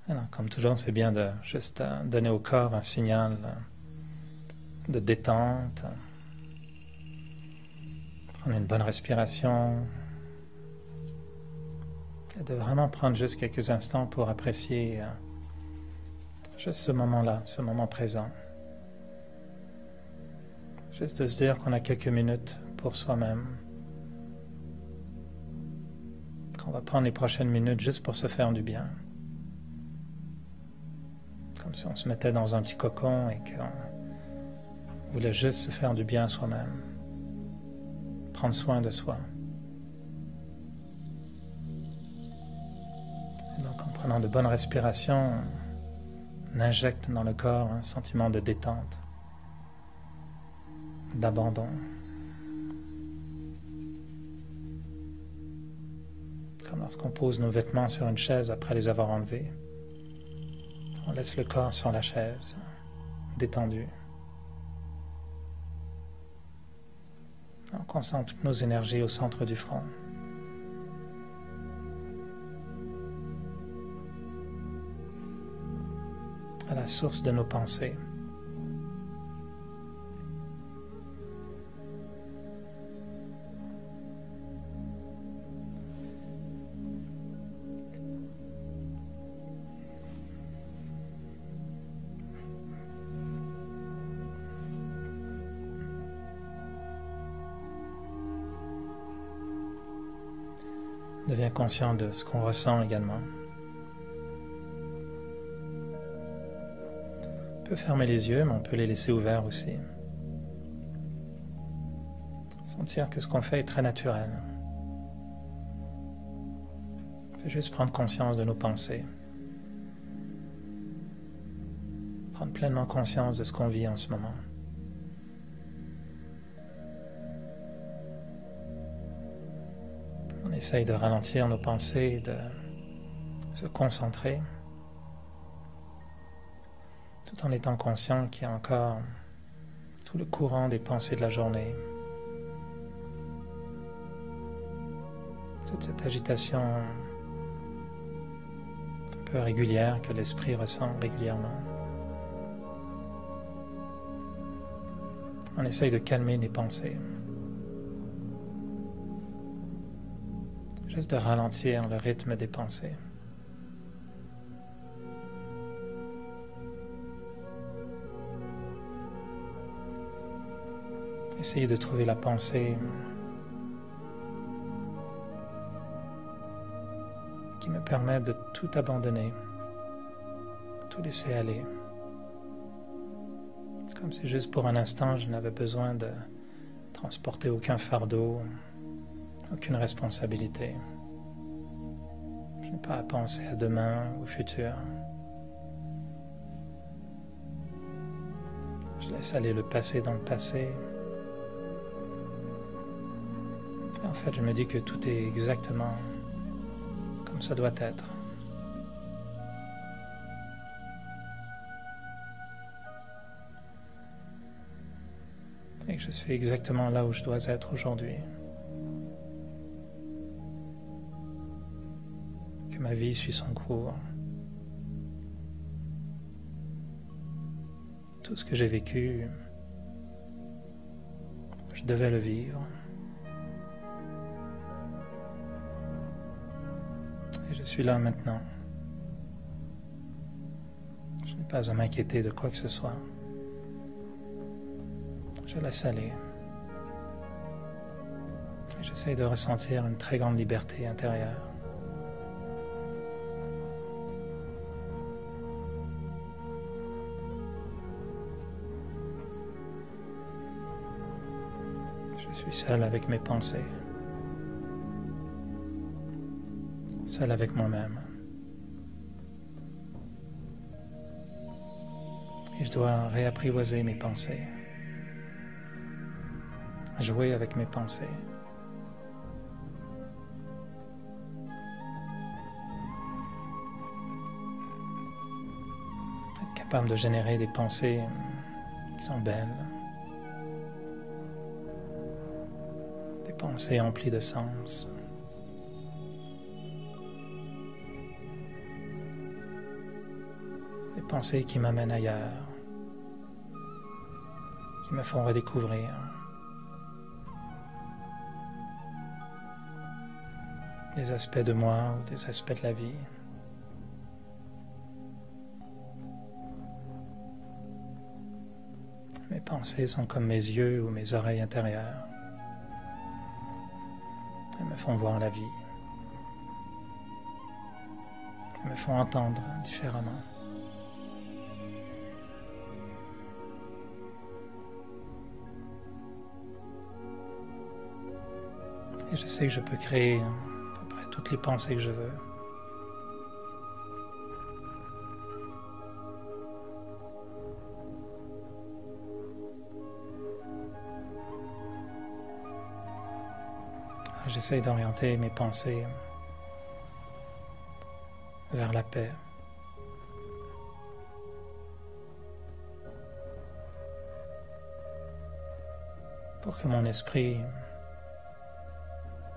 Alors, comme toujours, c'est bien de juste donner au corps un signal de détente. Prendre une bonne respiration. Et de vraiment prendre juste quelques instants pour apprécier juste ce moment-là, ce moment présent. Juste de se dire qu'on a quelques minutes pour soi-même. Qu'on va prendre les prochaines minutes juste pour se faire du bien. Comme si on se mettait dans un petit cocon et qu'on voulait juste se faire du bien à soi-même. Prendre soin de soi. Et donc en prenant de bonnes respirations, on injecte dans le corps un sentiment de détente, d'abandon. Comme lorsqu'on pose nos vêtements sur une chaise après les avoir enlevés. On laisse le corps sur la chaise, détendu. On concentre toutes nos énergies au centre du front. À la source de nos pensées. Deviens conscient de ce qu'on ressent également. On peut fermer les yeux, mais on peut les laisser ouverts aussi. Sentir que ce qu'on fait est très naturel. On peut juste prendre conscience de nos pensées. Prendre pleinement conscience de ce qu'on vit en ce moment. On essaye de ralentir nos pensées, de se concentrer, tout en étant conscient qu'il y a encore tout le courant des pensées de la journée, toute cette agitation un peu régulière que l'esprit ressent régulièrement. On essaye de calmer les pensées. Juste de ralentir le rythme des pensées. Essayez de trouver la pensée qui me permet de tout abandonner, tout laisser aller. Comme si juste pour un instant je n'avais besoin de transporter aucun fardeau, aucune responsabilité. Je n'ai pas à penser à demain, au futur. Je laisse aller le passé dans le passé. Et en fait, je me dis que tout est exactement comme ça doit être. Et que je suis exactement là où je dois être aujourd'hui. Que ma vie suit son cours. Tout ce que j'ai vécu, je devais le vivre. Et je suis là maintenant. Je n'ai pas à m'inquiéter de quoi que ce soit. Je laisse aller. Et j'essaie de ressentir une très grande liberté intérieure. Je suis seul avec mes pensées. Seul avec moi-même. Et je dois réapprivoiser mes pensées. Jouer avec mes pensées. Être capable de générer des pensées qui sont belles. Des pensées emplies de sens. des pensées qui m'amènent ailleurs, qui me font redécouvrir des aspects de moi ou des aspects de la vie. Mes pensées sont comme mes yeux ou mes oreilles intérieures. Elles me font voir la vie. Elles me font entendre différemment. Et je sais que je peux créer à peu près toutes les pensées que je veux. J'essaie d'orienter mes pensées vers la paix. Pour que mon esprit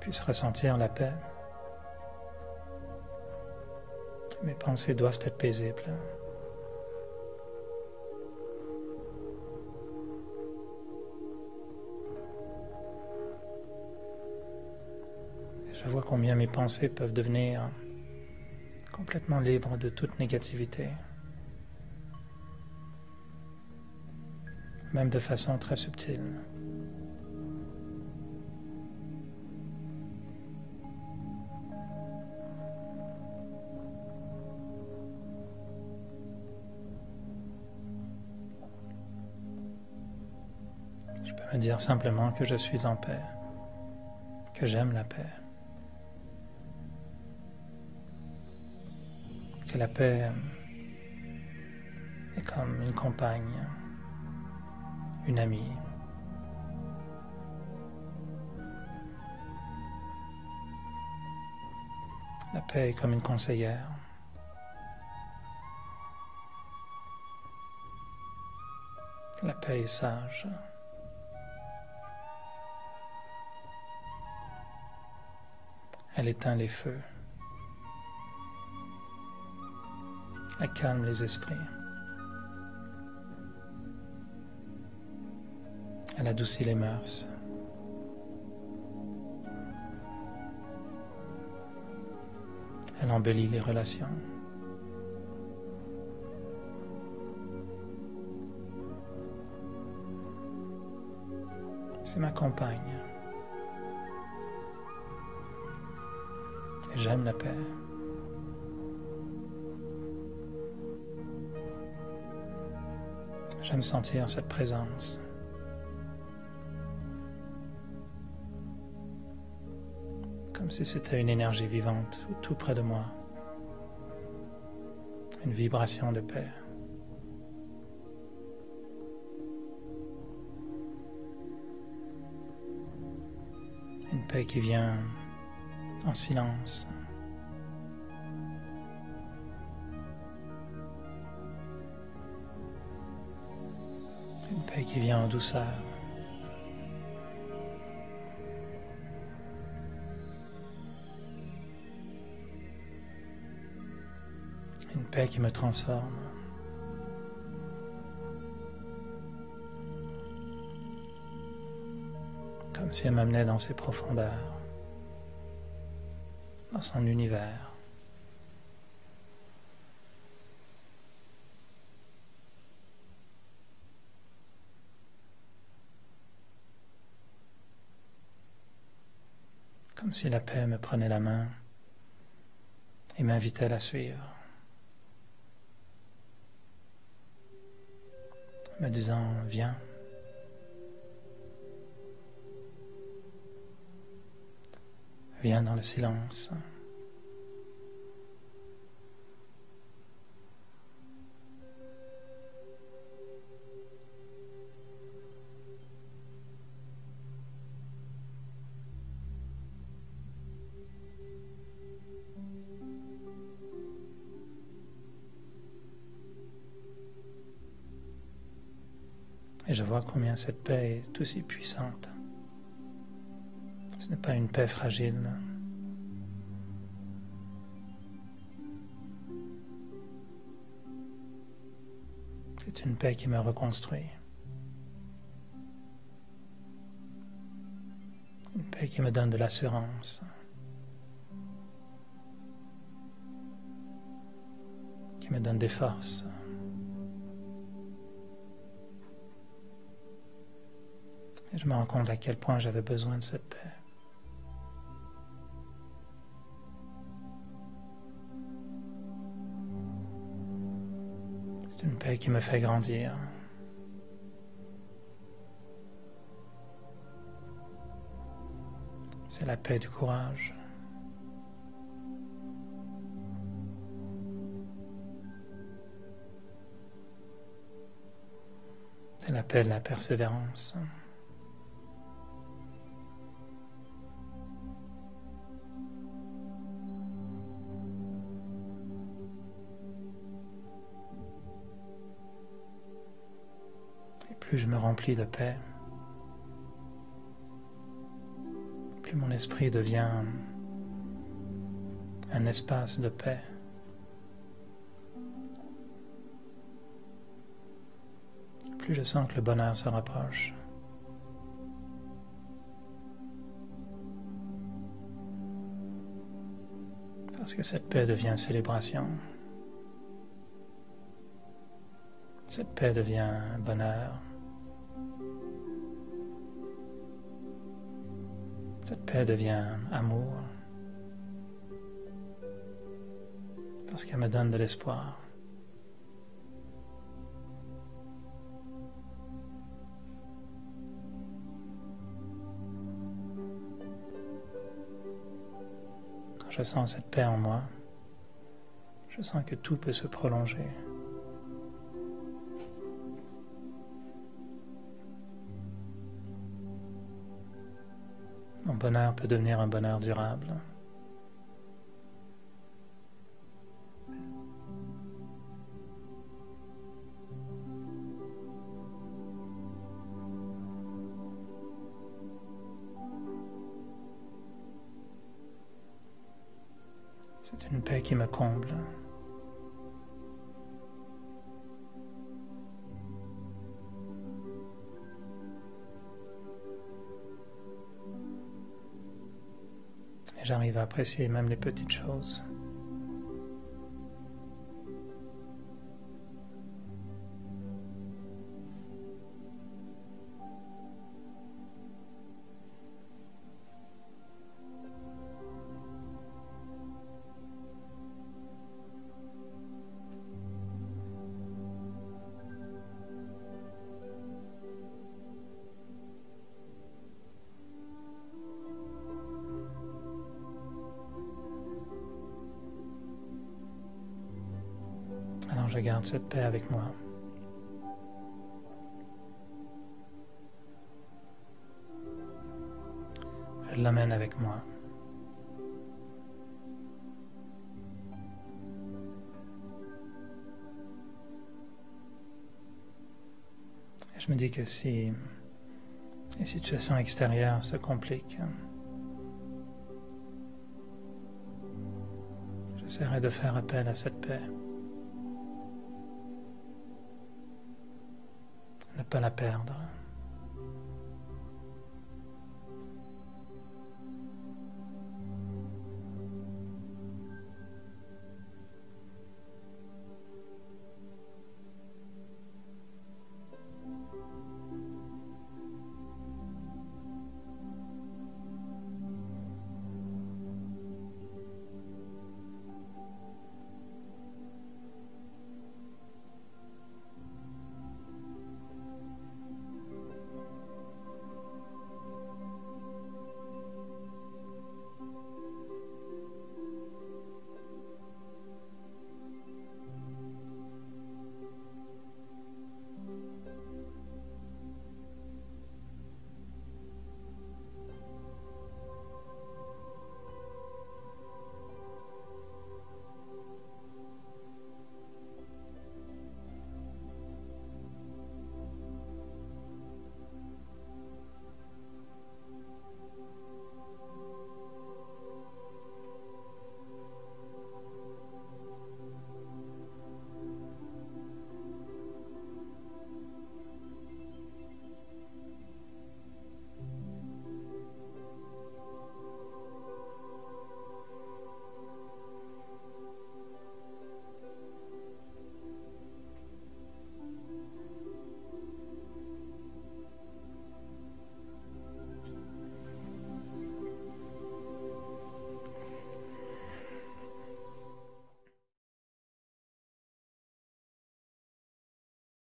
puisse ressentir la paix. Mes pensées doivent être paisibles. Je vois combien mes pensées peuvent devenir complètement libres de toute négativité, même de façon très subtile. Je peux me dire simplement que je suis en paix, que j'aime la paix. Que la paix est comme une compagne, une amie. La paix est comme une conseillère. La paix est sage. Elle éteint les feux. Elle calme les esprits. Elle adoucit les mœurs. Elle embellit les relations. C'est ma compagne. Et j'aime la paix. J'aime sentir cette présence. Comme si c'était une énergie vivante tout près de moi. Une vibration de paix. Une paix qui vient en silence. Une paix qui vient en douceur. Une paix qui me transforme. Comme si elle m'amenait dans ses profondeurs, dans son univers. Comme si la paix me prenait la main et m'invitait à la suivre, me disant « Viens ». Viens dans le silence. Et je vois combien cette paix est aussi puissante. Ce n'est pas une paix fragile. C'est une paix qui me reconstruit. Une paix qui me donne de l'assurance. Qui me donne des forces. Et je me rends compte à quel point j'avais besoin de cette paix. C'est une paix qui me fait grandir. C'est la paix du courage. C'est la paix de la persévérance. Et plus je me remplis de paix, plus mon esprit devient un espace de paix. Plus je sens que le bonheur se rapproche. Parce que cette paix devient célébration. Cette paix devient bonheur. Cette paix devient amour. Parce qu'elle me donne de l'espoir. Quand je sens cette paix en moi, je sens que tout peut se prolonger. Mon bonheur peut devenir un bonheur durable. C'est une paix qui me comble. Et j'arrive à apprécier même les petites choses. Alors je garde cette paix avec moi. Je l'amène avec moi. Et je me dis que si les situations extérieures se compliquent, j'essaierai de faire appel à cette paix. Ne pas la perdre.